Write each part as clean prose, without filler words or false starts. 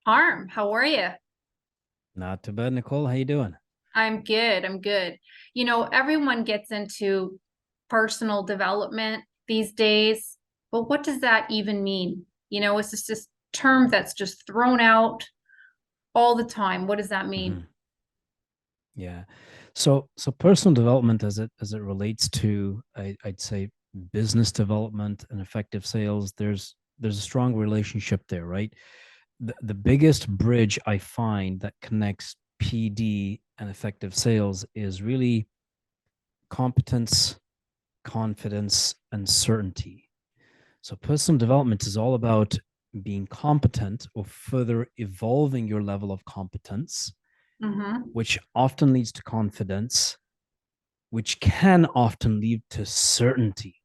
Parm, how are you? Not too bad, Nicole. How you doing? I'm good. I'm good. Everyone gets into personal development these days, but what does that even mean? It's just this term that's just thrown out all the time. What does that mean? Mhm. Yeah. So personal development as it relates to I'd say business development and effective sales, there's a strong relationship there, right? The biggest bridge I find that connects PD and effective sales is really competence, confidence, and certainty. So personal development is all about being competent or further evolving your level of competence, Hmm. which often leads to confidence, which can often lead to certainty.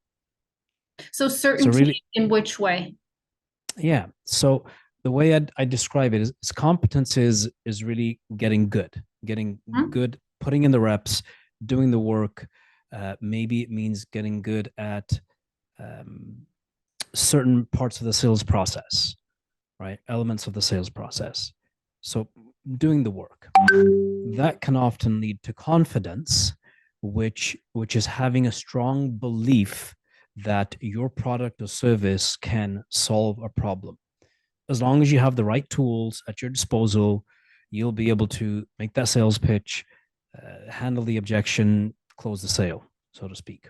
So So certainty really, in which way? yeah. So the way I describe it is competence is really getting Hmm? good, putting in the reps, doing the work. Maybe it means getting good at um, certain parts of the sales process, right? Elements of the sales process. So doing the work that can often lead to confidence, which is having a strong belief that your product or service can solve a problem. As long as you have the right tools at your disposal, you'll be able to make that sales pitch, handle the objection, close the sale, so to speak.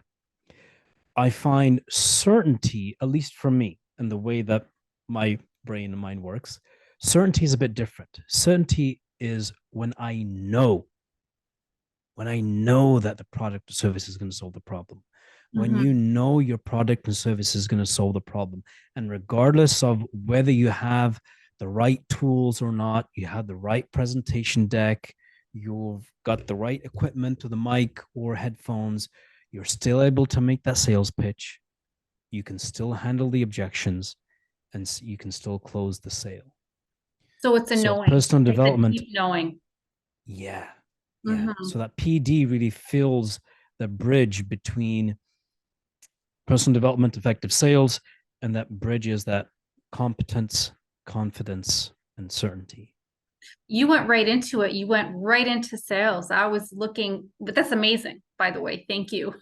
I find certainty, at least for me, and the way that my brain and mind works, certainty is a bit different. Certainty is when I know that the product or service is going to solve the problem. When you Hmm. know your product and service is going to solve the problem. And regardless of whether you have the right tools or not, you have the right presentation deck, you've got the right equipment to the mic or headphones, you're still able to make that sales pitch. You can still handle the objections and you can still close the sale. So it's a So, knowing. personal It's a development, deep knowing. yeah, yeah. Hmm. So that PD really fills the bridge between personal development, effective sales, and that bridges that competence, confidence, and certainty. You went right into it. You went right into sales. I was looking, but that's amazing, by the way. Thank you.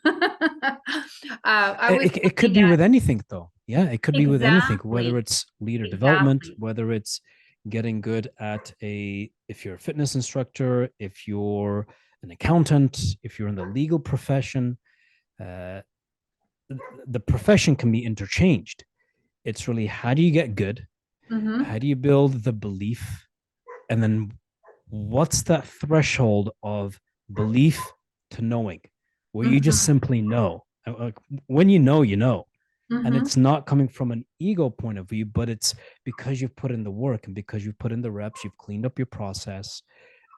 I was It could looking be at with anything, though. Yeah, it could be with anything, whether exactly, it's leader development, exactly. whether it's getting good at if you're a fitness instructor, if you're an accountant, if you're in the legal profession, uh, the profession can be interchanged. It's really how do you get good? Hmm. How do you build the belief? And then what's that threshold of belief to knowing where you just Hmm. simply know? Like when you know, you know. And Hmm. it's not coming from an ego point of view, but it's because you've put in the work and because you've put in the reps, you've cleaned up your process,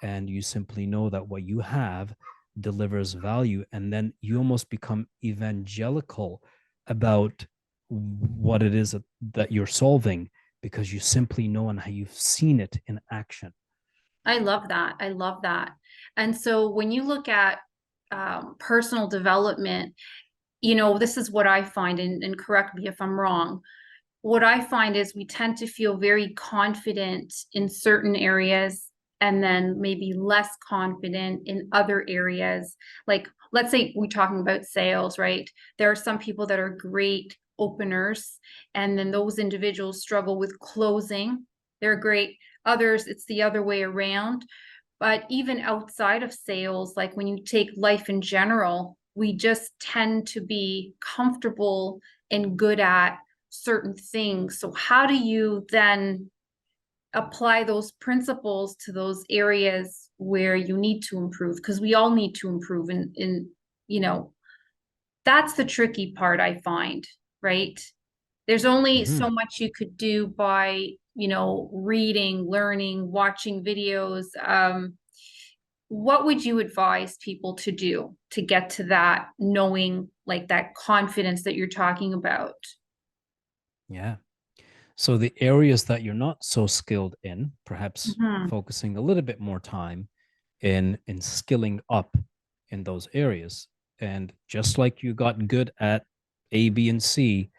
and you simply know that what you have delivers value. And then you almost become evangelical about what it is that you're solving because you simply know and how you've seen it in action. I love that. I love that. And so when you look at personal development, this is what I find, and correct me if I'm wrong. What I find is we tend to feel very confident in certain areas and then maybe less confident in other areas. Like, let's say we're talking about sales, right? There are some people that are great openers, and then those individuals struggle with closing. They're great. Others, it's the other way around. But even outside of sales, like when you take life in general, we just tend to be comfortable and good at certain things. So how do you then apply those principles to those areas where you need to improve? Because we all need to improve you know, that's the tricky part I find, right? There's only Mm-hmm. so much you could do by, reading, learning, watching videos. What would you advise people to do to get to that knowing, like that confidence that you're talking about? Yeah. So the areas that you're not so skilled in, perhaps Mhm. focusing a little bit more time in skilling up in those areas. And just like you got good at A, B, and C,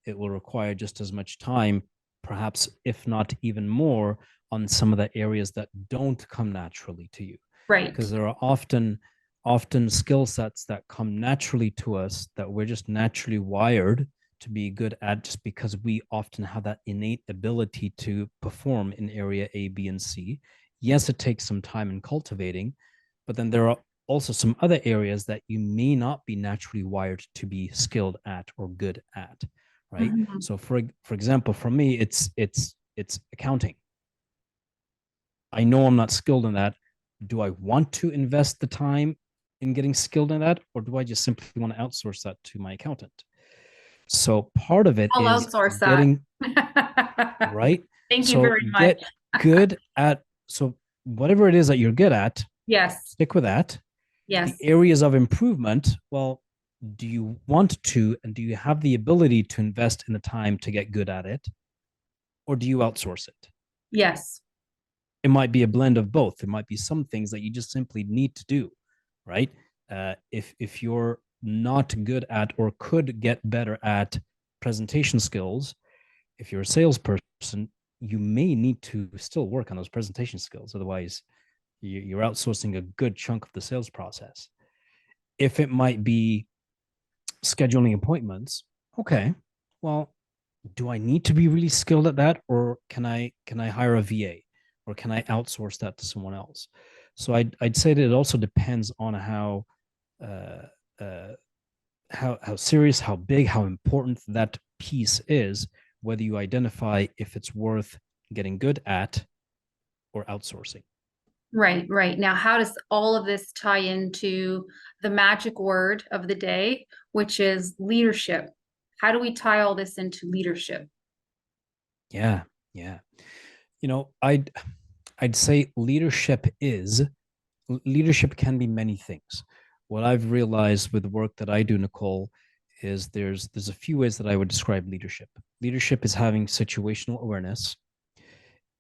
it will require just as much time perhaps if not even more, on some of the areas that don't come naturally to you, Right. because there are often skill sets that come naturally to us that we're just naturally wired to be good at, just because we often have that innate ability to perform in area A, B, and C. Yes, it takes some time in cultivating, but then there are also some other areas that you may not be naturally wired to be skilled at or good at, right? Mhm. So for example, for me, it's accounting. I know I'm not skilled in that. Do I want to invest the time in getting skilled in that, or do I just simply want to outsource that to my accountant? So part of it I'll is outsource that. getting right. Thank you So very much. get good at, so whatever it is that you're good at, Yes. stick with that. The Yes. areas of improvement, well, do you want to, and do you have the ability to invest in the time to get good at it, or do you outsource it? Yes. It might be a blend of both. There might be some things that you just simply need to do, right? If you're not good at or could get better at presentation skills, if you're a salesperson, you may need to still work on those presentation skills. Otherwise, you're outsourcing a good chunk of the sales process. If it might be scheduling appointments, okay, well, do I need to be really skilled at that, or can I hire a VA, or can I outsource that to someone else? So I'd say that it also depends on uh, uh, how serious, how big, how important that piece is, whether you identify if it's worth getting good at or outsourcing. Right, right. Now, how does all of this tie into the magic word of the day, which is leadership? How do we tie all this into leadership? Yeah, yeah. I'd say leadership can be many things. What I've realized with the work that I do, Nicole, is there's a few ways that I would describe leadership. Leadership is having situational awareness.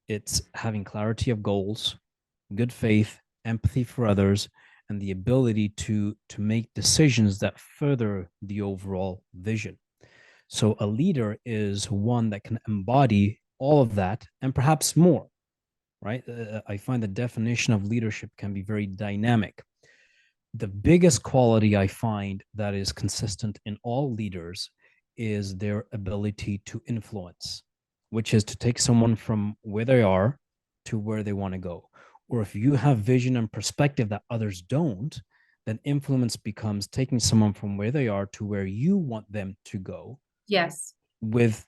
It's having clarity of goals, good faith, empathy for others, and the ability to make decisions that further the overall vision. So a leader is one that can embody all of that and perhaps more, right? I find the definition of leadership can be very dynamic. The biggest quality I find that is consistent in all leaders is their ability to influence, which is to take someone from where they are to where they want to go. Or if you have vision and perspective that others don't, then influence becomes taking someone from where they are to where you want them to go Yes. with,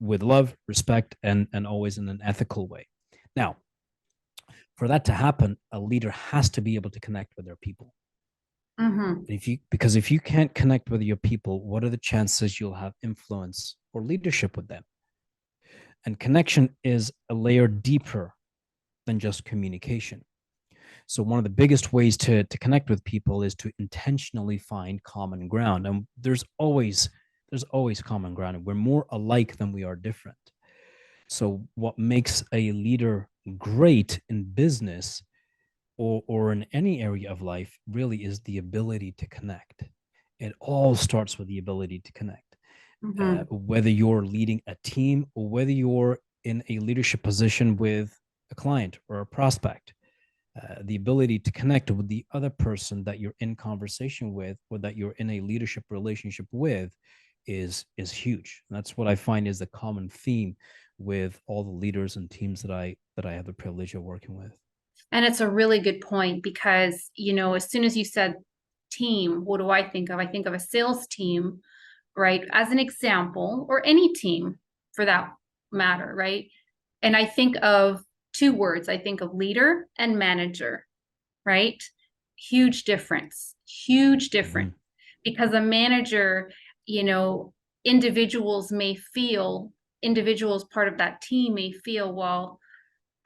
with love, respect, and always in an ethical way. Now, for that to happen, a leader has to be able to connect with their people. Mm-hmm. And if you can't connect with your people, what are the chances you'll have influence or leadership with them? And connection is a layer deeper than just communication. So one of the biggest ways to connect with people is to intentionally find common ground. And there's always common ground. And we're more alike than we are different. So what makes a leader great in business or in any area of life really is the ability to connect. It all starts with the ability to connect. Mm-hmm. Whether you're leading a team or whether you're in a leadership position with a client or a prospect, the ability to connect with the other person that you're in conversation with or that you're in a leadership relationship with is huge. And that's what I find is the common theme with all the leaders and teams that I have the privilege of working with. And it's a really good point because, as soon as you said team, what do I think of? I think of a sales team, right? As an example, or any team for that matter, right? And I think of two words. I think of leader and manager, right? Huge difference, huge difference. Mm-hmm. Because a manager, you know, individuals may feel, individuals part of that team may feel, well,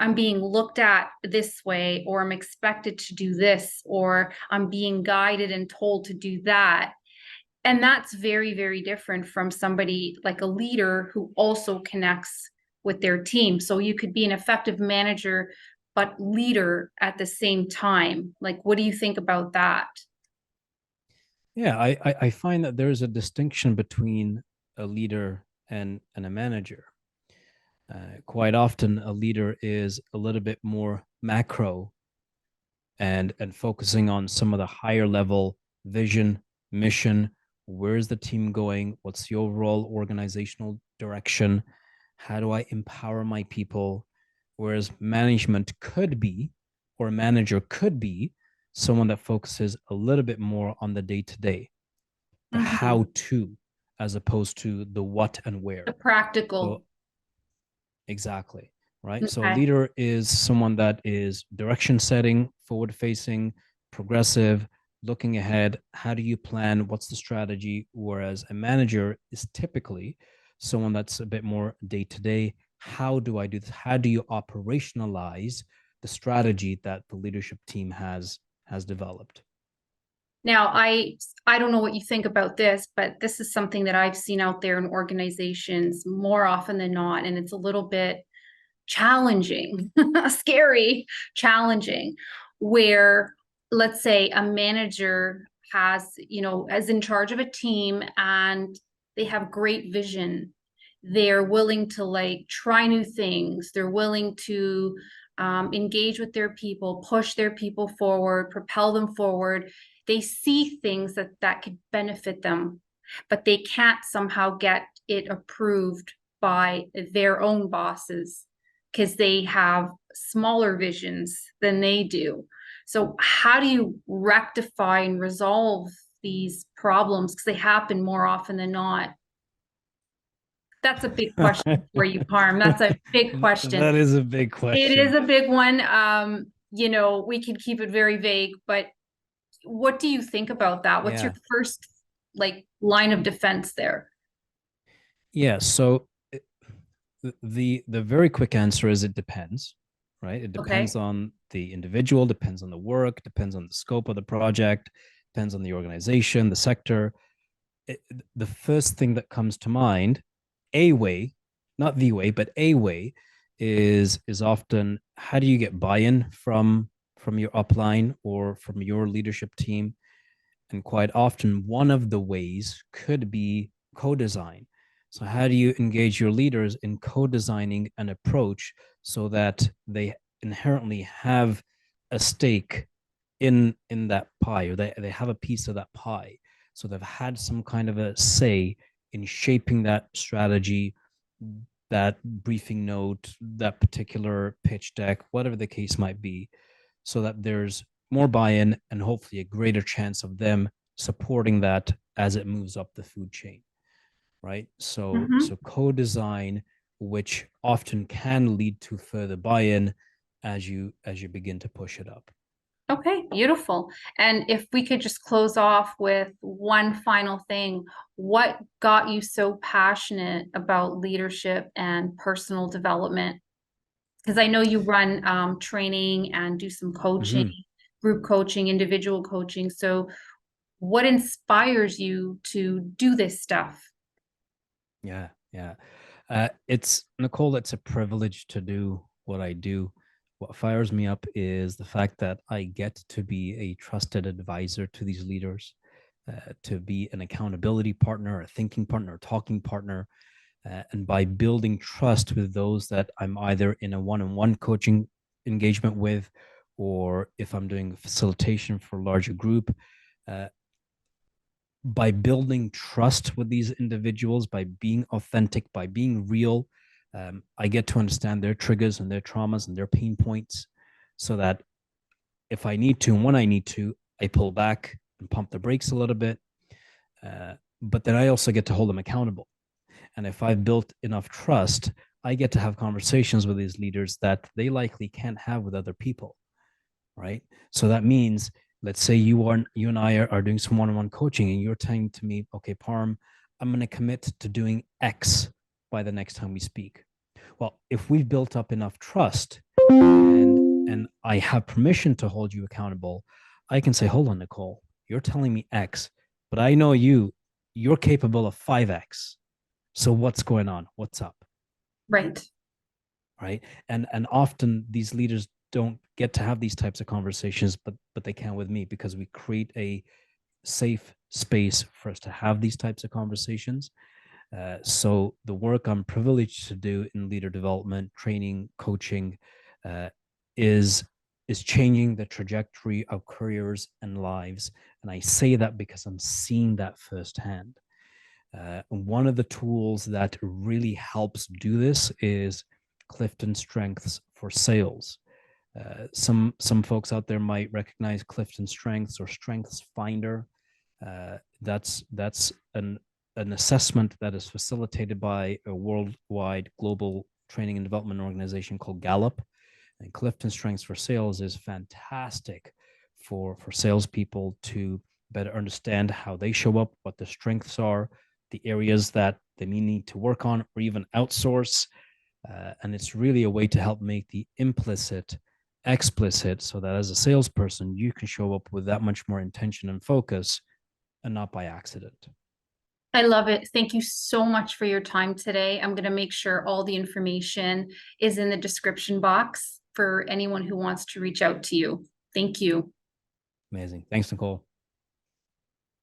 I'm being looked at this way, or I'm expected to do this, or I'm being guided and told to do that. And that's very, very different from somebody like a leader who also connects with their team. So you could be an effective manager, but leader at the same time. Like, what do you think about that? Yeah, I find that there's a distinction between a leader and a manager. Quite often, a leader is a little bit more macro and focusing on some of the higher level vision, mission. Where's the team going? What's the overall organizational direction? How do I empower my people? Whereas management could be, or a manager could be, someone that focuses a little bit more on the day to day, the Mhm. how to, as opposed to the what and The where. practical. So exactly. Right. So a Okay. leader is someone that is direction setting, forward facing, progressive, looking ahead. How do you plan? What's the strategy? Whereas a manager is typically someone that's a bit more day to day. How do I do this? How do you operationalize the strategy that the leadership team has developed? Now, I don't know what you think about this, but this is something that I've seen out there in organizations more often than not, and it's a little bit challenging, scary, challenging, where let's say a manager has, is in charge of a team and they have great vision. They're willing to like try new things. They're willing to engage with their people, push their people forward, propel them forward. They see things that could benefit them, but they can't somehow get it approved by their own bosses because they have smaller visions than they do. So, how do you rectify and resolve these problems? Because they happen more often than not. That's a big question for you, Parm. That's a big question. That is a big It is question. a big one. We can keep it very vague, but what do you think about that? What's your Yeah. first like line of defense there? Yeah. So the very quick answer is it depends, right? It depends Okay. on the individual, depends on the work, depends on the scope of the project, depends on the organization, the sector. It, the first thing that comes to mind, a way, not the way, but a way, is often how do you get buy-in from your upline or from your leadership team? And quite often, one of the ways could be co design. So, how do you engage your leaders in co designing an approach so that they inherently have a stake in that pie, or they have a piece of that pie? So, they've had some kind of a say in shaping that strategy, that briefing note, that particular pitch deck, whatever the case might be, so that there's more buy-in and hopefully a greater chance of them supporting that as it moves up the food chain, right? So Mhm. co-design, which often can lead to further buy-in as you begin to push it up. Okay, beautiful. And if we could just close off with one final thing, what got you so passionate about leadership and personal development? Because I know you run training and do some coaching, Mm-hmm. group coaching, individual coaching. So, what inspires you to do this stuff? Yeah, yeah. It's Nicole, it's a privilege to do what I do. What fires me up is the fact that I get to be a trusted advisor to these leaders, to be an accountability partner, a thinking partner, a talking partner. And by building trust with those that I'm either in a one on one coaching engagement with, or if I'm doing facilitation for a larger group, uh, by building trust with these individuals, by being authentic, by being real, I get to understand their triggers and their traumas and their pain points so that if I need to and when I need to, I pull back and pump the brakes a little bit. But then I also get to hold them accountable. And if I've built enough trust, I get to have conversations with these leaders that they likely can't have with other people, right? So that means, let's say you and I are doing some one-on-one coaching, and you're saying to me, okay, Parm, I'm going to commit to doing X by the next time we speak. Well, if we've built up enough trust and I have permission to hold you accountable, I can say, hold on, Nicole, you're telling me X, but I know you're capable of 5X. So what's going on? What's up? Right. Right. And often these leaders don't get to have these types of conversations, but they can with me because we create a safe space for us to have these types of conversations. So the work I'm privileged to do in leader development, training, coaching, is changing the trajectory of careers and lives. And I say that because I'm seeing that firsthand. One of the tools that really helps do this is Clifton Strengths for Sales. Some folks out there might recognize Clifton Strengths or Strengths Finder. That's an assessment that is facilitated by a worldwide global training and development organization called Gallup. And Clifton Strengths for Sales is fantastic for salespeople to better understand how they show up, what the strengths are, the areas that they may need to work on or even outsource. And it's really a way to help make the implicit explicit, so that as a salesperson, you can show up with that much more intention and focus and not by accident. I love it. Thank you so much for your time today. I'm going to make sure all the information is in the description box for anyone who wants to reach out to you. Thank you. Amazing. Thanks, Nicole.